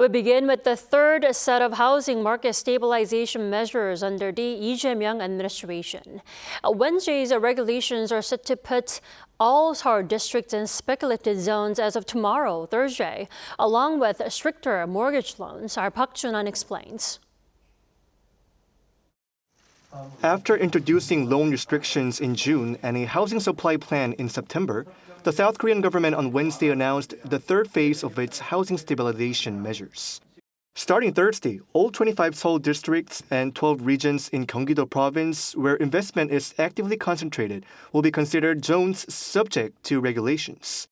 We begin with the third set of housing market stabilization measures under the Lee Jae Myung administration. Wednesday's regulations are set to put all Seoul districts in speculative zones as of tomorrow, Thursday, along with stricter mortgage loans. Our Jun-han explains. After introducing loan restrictions in June and a housing supply plan in September, the South Korean government on Wednesday announced the third phase of its housing stabilization measures. Starting Thursday, all 25 Seoul districts and 12 regions in Gyeonggi-do Province where investment is actively concentrated will be considered zones subject to regulations.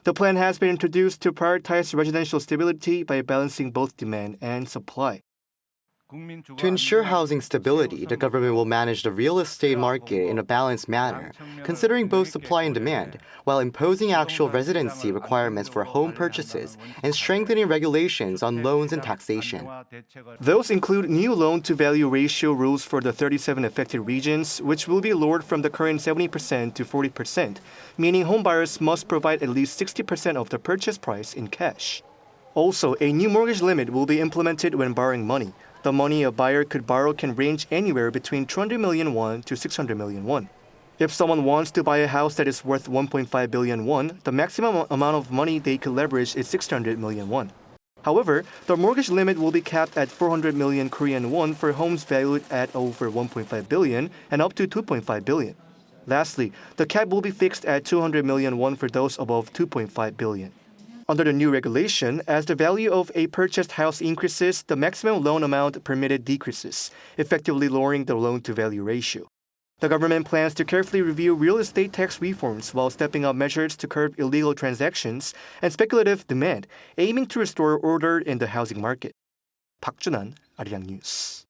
The plan has been introduced to prioritize residential stability by balancing both demand and supply. To ensure housing stability, the government will manage the real estate market in a balanced manner, considering both supply and demand, while imposing actual residency requirements for home purchases and strengthening regulations on loans and taxation. Those include new loan-to-value ratio rules for the 37 affected regions, which will be lowered from the current 70% to 40%, meaning homebuyers must provide at least 60% of the purchase price in cash. Also, a new mortgage limit will be implemented when borrowing money. The money a buyer could borrow can range anywhere between 200 million won to 600 million won. If someone wants to buy a house that is worth 1.5 billion won, the maximum amount of money they could leverage is 600 million won. However, the mortgage limit will be capped at 400 million Korean won for homes valued at over 1.5 billion and up to 2.5 billion. Lastly, the cap will be fixed at 200 million won for those above 2.5 billion. Under the new regulation, as the value of a purchased house increases, the maximum loan amount permitted decreases, effectively lowering the loan-to-value ratio. The government plans to carefully review real estate tax reforms while stepping up measures to curb illegal transactions and speculative demand, aiming to restore order in the housing market. Jun-han, Arirang News.